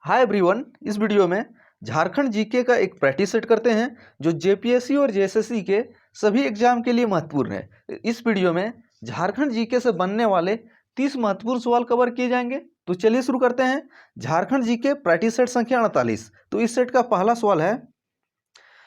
Hi everyone, इस video में Jharkhand GK का एक प्रैक्टिस सेट करते हैं जो जेपीएससी और जेएसएससी के सभी एग्जाम के लिए महत्वपूर्ण है। इस वीडियो में झारखंड जीके से बनने वाले 30 महत्वपूर्ण सवाल कवर किए जाएंगे। तो चलिए शुरू करते हैं। झारखंड जीके प्रैक्टिस सेट संख्या 48। तो इस सेट का पहला सवाल है,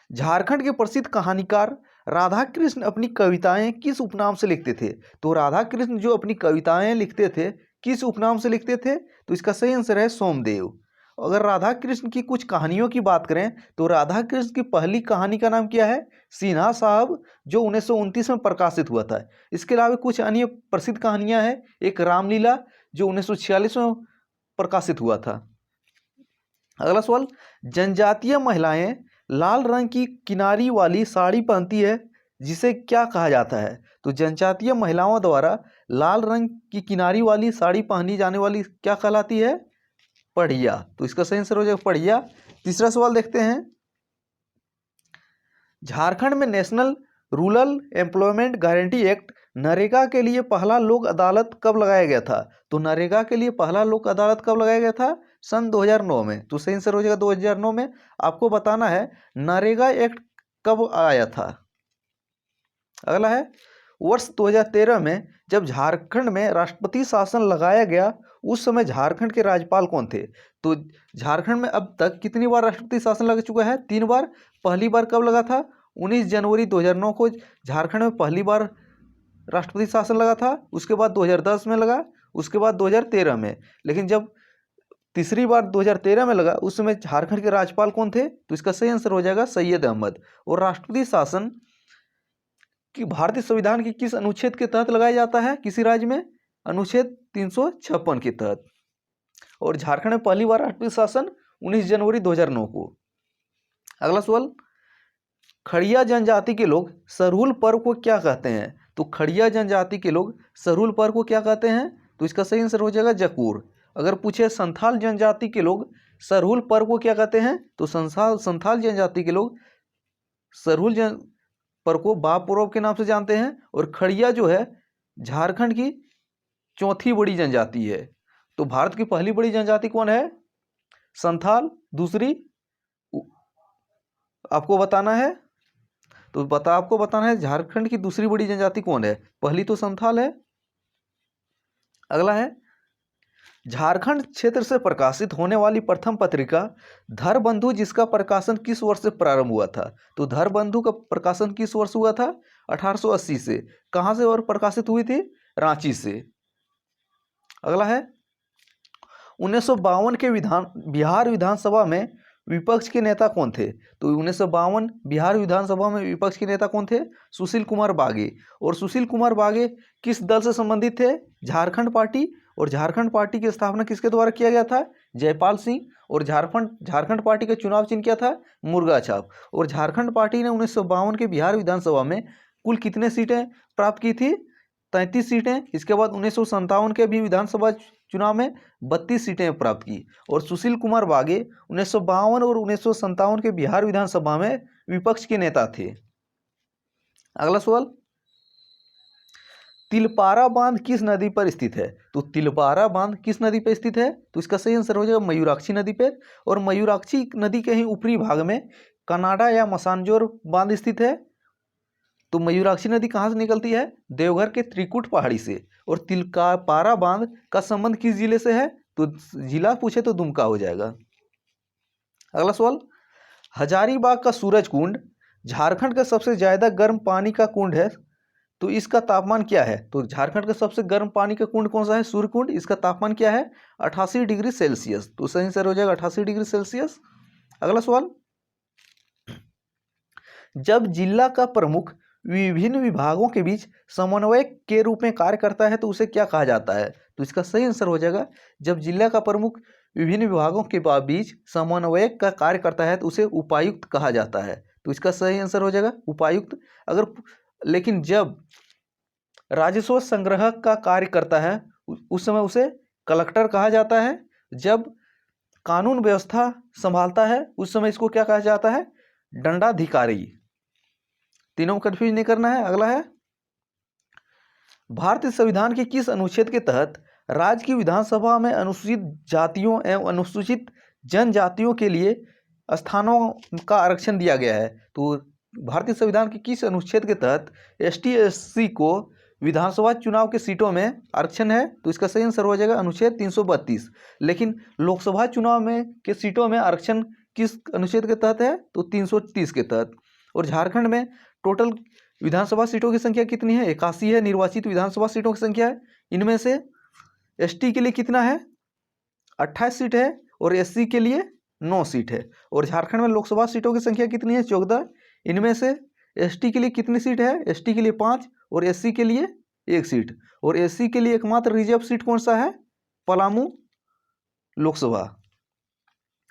झारखंड के प्रसिद्ध कहानीकार राधा कृष्ण अपनी कविताएं किस उपनाम से लिखते थे? तो राधा कृष्ण जो अपनी कविताएं लिखते थे किस उपनाम से लिखते थे? तो इसका सही आंसर है सोमदेव। अगर राधा कृष्ण की कुछ कहानियों की बात करें तो राधा कृष्ण की पहली कहानी का नाम क्या है? सिन्हा साहब, जो 1929 में प्रकाशित हुआ था। इसके अलावा कुछ अन्य प्रसिद्ध कहानियां हैं। एक रामलीला जो 1946 में प्रकाशित हुआ था। अगला सवाल, जनजातीय महिलाएं लाल रंग की किनारी वाली साड़ी पहनती है, जिसे क्या कहा जाता है? तो जनजातीय महिलाओं द्वारा लाल रंग की किनारी वाली साड़ी पहनी जाने वाली क्या कहलाती है? पढ़िया। तो इसका सही आंसर हो जाएगा पढ़िया। तीसरा सवाल देखते हैं, झारखंड में national rural employment guarantee act NREGA के लिए पहला लोक अदालत कब लगाया गया था? तो नरेगा के लिए पहला लोक अदालत कब लगाया गया था? सन 2009 में। तो सही आंसर हो जाएगा 2009 में। आपको बताना है नरेगा एक्ट कब आया था। अगला है, वर्ष 2013 में जब झारखंड में राष्ट्रपति शासन लगाया गया उस समय झारखंड के राज्यपाल कौन थे? तो झारखंड में अब तक कितनी बार राष्ट्रपति शासन लग चुका है? 3 बार। पहली बार कब लगा था? 19 जनवरी 2009 को झारखंड में पहली बार राष्ट्रपति शासन लगा था। उसके बाद 2010 में लगा, उसके बाद 2013 में। लेकिन जब तीसरी बार 2013 में लगा उस समय झारखंड के राज्यपाल कौन थे? तो इसका सही आंसर हो जाएगा सैयद अहमद। और राष्ट्रपति शासन कि भारतीय संविधान के किस अनुच्छेद के तहत लगाया जाता है किसी राज्य में? अनुच्छेद 356 के तहत। और झारखंड में पहली बार राष्ट्रपति शासन 19 जनवरी 2009 को। अगला सवाल, खड़िया जनजाति के लोग सरहुल पर्व को क्या कहते हैं? तो खड़िया जनजाति के लोग सरहुल पर्व को क्या कहते हैं? तो इसका सही आंसर हो जाएगा जकूर। अगर पूछे संथाल जनजाति के लोग सरहुल पर्व को क्या कहते हैं? तो संथाल जनजाति के लोग सरहुल पर्व को बाप पर्व के नाम से जानते हैं। और खड़िया जो है झारखंड की चौथी बड़ी जनजाति है। तो भारत की पहली बड़ी जनजाति कौन है? संथाल। दूसरी आपको बताना है, तो आपको बताना है झारखंड की दूसरी बड़ी जनजाति कौन है। पहली तो संथाल है। अगला है, झारखंड क्षेत्र से प्रकाशित होने वाली प्रथम पत्रिका धरबंधु जिसका प्रकाशन किस वर्ष से प्रारंभ हुआ था? तो धरबंधु का प्रकाशन किस वर्ष हुआ था? 1880 से। कहाँ से और प्रकाशित हुई थी? रांची से। अगला है, 1952 के बिहार विधानसभा में विपक्ष के नेता कौन थे? तो 1952 बिहार विधानसभा में विपक्ष के नेता कौन थे? सुशील कुमार बागे। और सुशील कुमार बागे किस दल से संबंधित थे? झारखंड पार्टी। और झारखंड पार्टी की स्थापना किसके द्वारा किया गया था? जयपाल सिंह। और झारखंड पार्टी का चुनाव चिन्ह क्या था? मुर्गा छाप। और झारखंड पार्टी ने 1952 के बिहार विधानसभा में कुल कितने सीटें प्राप्त की थी? 33 सीटें। इसके बाद 1957 के भी विधानसभा चुनाव में 32 सीटें प्राप्त की। और सुशील कुमार बागे 1952 और 1957 के बिहार विधानसभा में विपक्ष के नेता थे। अगला सवाल, तिलपारा बांध किस नदी पर स्थित है? तो तिलपारा बांध किस नदी पर स्थित है? तो इसका सही आंसर हो जाएगा मयूराक्षी नदी पर। और मयूराक्षी नदी के ही ऊपरी भाग में कनाडा या मसानजोर बांध स्थित है। तो मयूराक्षी नदी कहाँ से निकलती है? देवघर के त्रिकुट पहाड़ी से। और तिलपारा बांध का संबंध किस जिले से है? तो जिला पूछे तो दुमका हो जाएगा। अगला सवाल, हजारीबाग का सूरज कुंड झारखंड का सबसे ज्यादा गर्म पानी का कुंड है, तो इसका तापमान क्या है? तो झारखंड का सबसे गर्म पानी का कुंड कौन सा है? सूर्य कुंड। इसका तापमान क्या है? 88 डिग्री सेल्सियस। तो सही आंसर हो जाएगा 88 डिग्री सेल्सियस। अगला सवाल, जब जिला का प्रमुख विभिन्न विभागों के बीच समन्वयक के रूप में कार्य करता है तो उसे क्या कहा जाता है? तो इसका सही आंसर हो जाएगा, जब जिला का प्रमुख विभिन्न विभागों के बीच समन्वयक का कार्य करता है तो उसे उपायुक्त कहा जाता है। तो इसका सही आंसर हो जाएगा उपायुक्त। अगर लेकिन जब राजस्व संग्रह का कार्य करता है उस समय उसे कलेक्टर कहा जाता है। जब कानून व्यवस्था संभालता है उस समय इसको क्या कहा जाता है? दंडाधिकारी। तीनों को कंफ्यूज नहीं करना है। अगला है, भारतीय संविधान के किस अनुच्छेद के तहत राज्य की विधानसभा में अनुसूचित जातियों एवं अनुसूचित जनजातियों के लिए स्थानों का आरक्षण दिया गया है। तो भारतीय संविधान के किस अनुच्छेद के तहत एसटी एससी को विधानसभा चुनाव के सीटों में आरक्षण है? तो इसका सही आंसर हो जाएगा अनुच्छेद 332। लेकिन लोकसभा चुनाव में के सीटों में आरक्षण किस अनुच्छेद के तहत है? तो 330 के तहत। और झारखंड में टोटल विधानसभा सीटों की संख्या कितनी है? 81 है निर्वाचित विधानसभा सीटों की संख्या है। इनमें से एसटी के लिए कितना है? 28 सीट है और एससी के लिए 9 सीट है। और झारखंड में लोकसभा सीटों की संख्या कितनी है? 14। इनमें से एसटी के लिए कितनी सीट है? एसटी के लिए 5 और एससी के लिए 1 सीट। और एससी के लिए एकमात्र रिजर्व सीट कौन सा है? पलामू लोकसभा।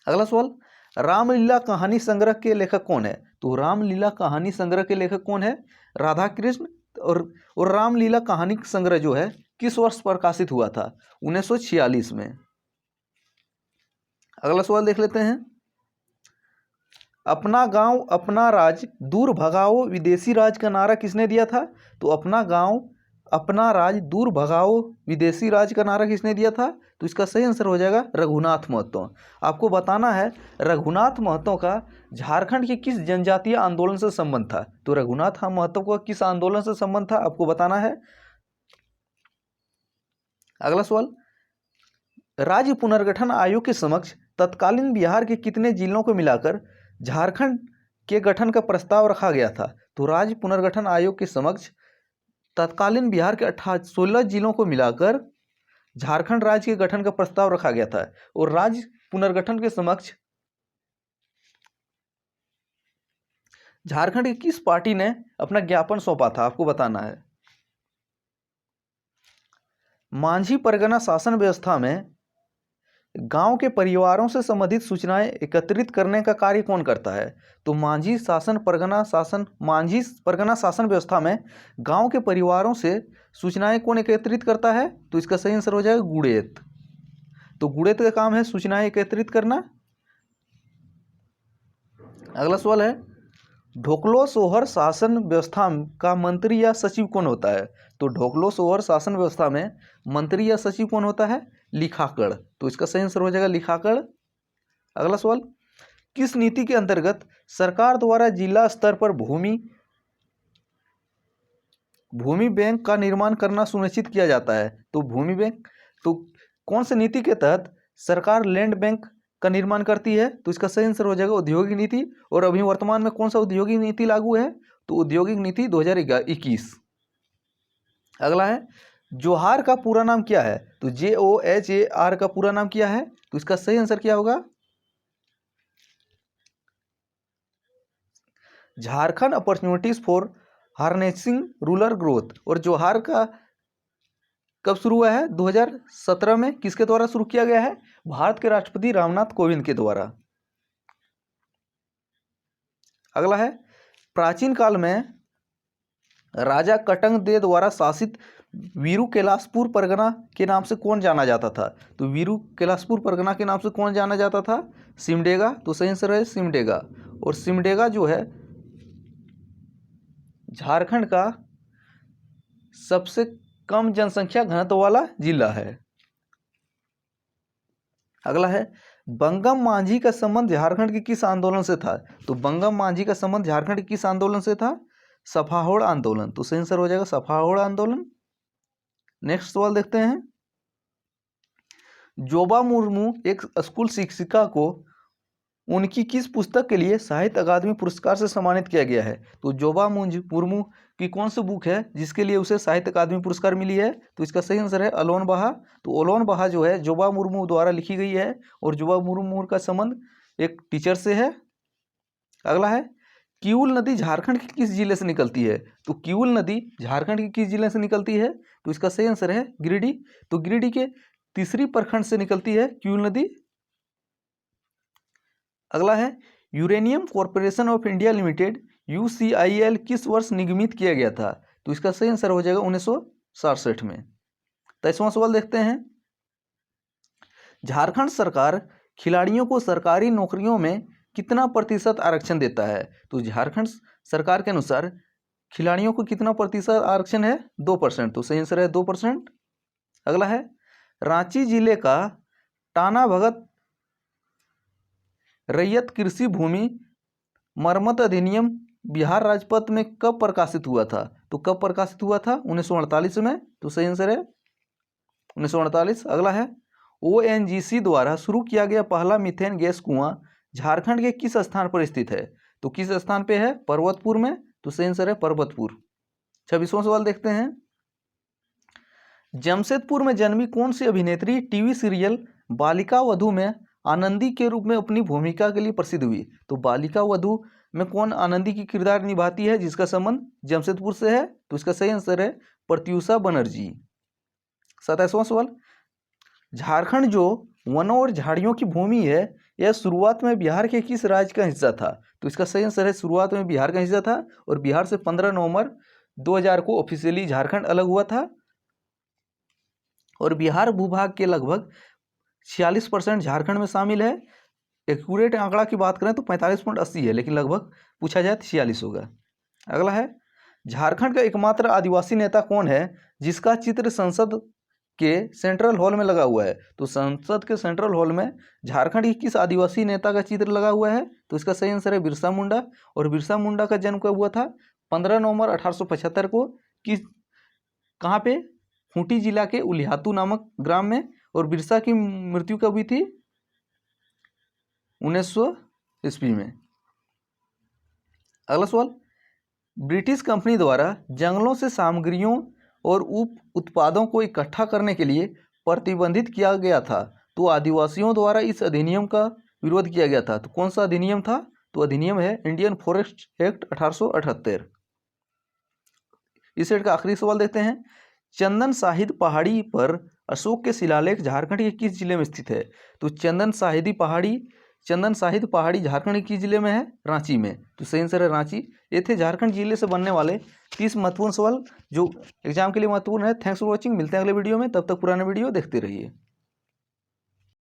अगला सवाल, रामलीला कहानी संग्रह के लेखक कौन है? तो रामलीला कहानी संग्रह के लेखक कौन है? राधा कृष्ण। और रामलीला कहानी संग्रह जो है किस वर्ष प्रकाशित हुआ था? 1946 में। अगला सवाल देख लेते हैं, अपना गांव अपना राज दूर भगाओ विदेशी राज का नारा किसने दिया था? तो अपना गांव अपना राज दूर भगाओ विदेशी राज का नारा किसने दिया था? तो इसका सही आंसर हो जाएगा रघुनाथ महतो। आपको बताना है रघुनाथ महतो का झारखंड के किस जनजातीय आंदोलन से संबंध था? तो रघुनाथ महतो का किस आंदोलन से संबंध था आपको बताना है। अगला सवाल, राज्य पुनर्गठन आयोग के समक्ष तत्कालीन बिहार के कितने जिलों को मिलाकर झारखंड के गठन का प्रस्ताव रखा गया था? तो राज्य पुनर्गठन आयोग के समक्ष तत्कालीन बिहार के 16 जिलों को मिलाकर झारखंड राज्य के गठन का प्रस्ताव रखा गया था। और राज्य पुनर्गठन के समक्ष झारखंड की किस पार्टी ने अपना ज्ञापन सौंपा था आपको बताना है। मांझी परगना शासन व्यवस्था में गांव के परिवारों से संबंधित सूचनाएं एकत्रित करने का कार्य कौन करता है? तो मांझी परगना शासन व्यवस्था में गांव के परिवारों से सूचनाएं कौन एकत्रित करता है? तो इसका सही आंसर हो जाएगा गुड़ेत। तो गुड़ेत का काम है सूचनाएं एकत्रित करना। अगला सवाल है, ढोकलो सोहर शासन व्यवस्था का मंत्री या सचिव कौन होता है? तो ढोकलो सोहर शासन व्यवस्था में मंत्री या सचिव कौन होता है? लिखाकड़। तो इसका सही आंसर हो जाएगा लिखाकड़। अगला सवाल, किस नीति के अंतर्गत सरकार द्वारा जिला स्तर पर भूमि बैंक का निर्माण करना सुनिश्चित किया जाता है? तो भूमि बैंक, तो कौन सी नीति के तहत सरकार लैंड बैंक का निर्माण करती है? तो इसका सही आंसर हो जाएगा औद्योगिक नीति। और अभी वर्तमान में कौन सा औद्योगिक नीति लागू है? तो औद्योगिक नीति 2021। अगला है, जोहार का पूरा नाम क्या है? तो JOHAR का पूरा नाम क्या है? तो इसका सही आंसर क्या होगा? Jharkhand opportunities for harnessing rural growth. और जोहार का कब शुरू हुआ है? 2017 में। किसके द्वारा शुरू किया गया है? भारत के राष्ट्रपति रामनाथ कोविंद के द्वारा। अगला है, प्राचीन काल में राजा कटंग दे द्वारा शासित वीरू कैलाशपुर परगना के नाम से कौन जाना जाता था? तो वीरू कैलाशपुर परगना के नाम से कौन जाना जाता था? सिमडेगा। तो सही आंसर है सिमडेगा। और सिमडेगा जो है झारखंड का सबसे कम जनसंख्या घनत्व वाला जिला है। अगला है, बंगम मांझी का संबंध झारखंड के किस आंदोलन से था? तो बंगम मांझी का संबंध झारखंड के किस आंदोलन से था? सफाहोड़ आंदोलन। तो सही आंसर हो जाएगा सफाहोड़ आंदोलन। नेक्स्ट सवाल देखते हैं, जोबा मुर्मू एक स्कूल शिक्षिका को उनकी किस पुस्तक के लिए साहित्य अकादमी पुरस्कार से सम्मानित किया गया है? तो जोबा मुर्मू की कौन सी बुक है जिसके लिए उसे साहित्य अकादमी पुरस्कार मिली है? तो इसका सही आंसर है अलोन बहा। तो अलोन बहा जो है जोबा मुर्मू द्वारा लिखी गई है और जोबा मुर्मू का संबंध एक टीचर से है। अगला है, किऊल नदी झारखंड के किस जिले से निकलती है? तो किऊल नदी झारखंड के किस जिले से निकलती है? तो इसका सही आंसर है गिरिडीह। तो गिरिडीह के तीसरी प्रखंड से निकलती है किऊल नदी। अगला है, uranium corporation of India limited UCIL किस वर्ष निगमित किया गया था? तो इसका सही आंसर हो जाएगा 1967 में। 23वां सवाल देखते हैं, झारखंड सरकार खिलाड़ियों को सरकारी नौकरियों में कितना प्रतिशत आरक्षण देता है? तो झारखंड सरकार के अनुसार खिलाड़ियों को कितना प्रतिशत आरक्षण है? 2%। तो सही आंसर है 2%। अगला है, रांची जिले का टाना भगत रैयत कृषि भूमि मरम्मत अधिनियम बिहार राजपत्र में कब प्रकाशित हुआ था? तो कब प्रकाशित हुआ था? 1948 में। तो सही आंसर है 1948। अगला है ONGC द्वारा शुरू किया गया पहला मीथेन गैस कुआं झारखंड के किस स्थान पर स्थित है? तो किस स्थान पे है? पर्वतपुर में। तो सही आंसर है पर्वतपुर। 26वां सवाल देखते हैं। जमशेदपुर में जन्मी कौन सी अभिनेत्री टीवी सीरियल बालिका वधू में आनंदी के रूप में अपनी भूमिका के लिए प्रसिद्ध हुई? तो बालिका वधू में कौन आनंदी की किरदार निभाती है जिसका संबंध जमशेदपुर से है? तो इसका सही आंसर है प्रत्यूषा बनर्जी। 27वां सवाल। झारखंड जो वनों और झाड़ियों की भूमि है, यह शुरुआत में बिहार के किस राज्य का हिस्सा था? तो इसका सही आंसर है शुरुआत में बिहार का हिस्सा था और बिहार से 15 नवंबर 2000 को ऑफिशियली झारखंड अलग हुआ था और बिहार भूभाग के लगभग 46% झारखंड में शामिल है। एक्यूरेट आंकड़ा की बात करें तो 45.80 है, लेकिन लगभग पूछा जाए तो 46 होगा। अगला है झारखंड का एकमात्र आदिवासी नेता कौन है जिसका चित्र संसद के सेंट्रल हॉल में लगा हुआ है? तो संसद के सेंट्रल हॉल में झारखंड के किस आदिवासी नेता का चित्र लगा हुआ है? तो इसका सही आंसर है बिरसा मुंडा। और बिरसा मुंडा का जन्म कब हुआ था? 15 नवंबर 1875 को। किस कहाँ पे? खूंटी जिला के उलिहातू नामक ग्राम में। और बिरसा की मृत्यु कब हुई थी? 1900 ईस्वी में। अगला सवाल। ब्रिटिश कंपनी द्वारा जंगलों से सामग्रियों और उप उत्पादों को इकट्ठा करने के लिए प्रतिबंधित किया गया था, तो आदिवासियों द्वारा इस अधिनियम का विरोध किया गया था। तो कौन सा अधिनियम था? तो अधिनियम है इंडियन फॉरेस्ट एक्ट 1878। इस सेट का आखिरी सवाल देखते हैं। चंदन साहिद पहाड़ी पर अशोक के शिलालेख झारखंड के किस जिले में स्थित है? तो चंदन साहिद पहाड़ी झारखंड के किस जिले में है? रांची में। तो सही आंसर है रांची। ये थे झारखंड जिले से बनने वाले 30 महत्वपूर्ण सवाल जो एग्जाम के लिए महत्वपूर्ण है। Thanks for watching. मिलते हैं अगले वीडियो में, तब तक पुराना वीडियो देखते रहिए।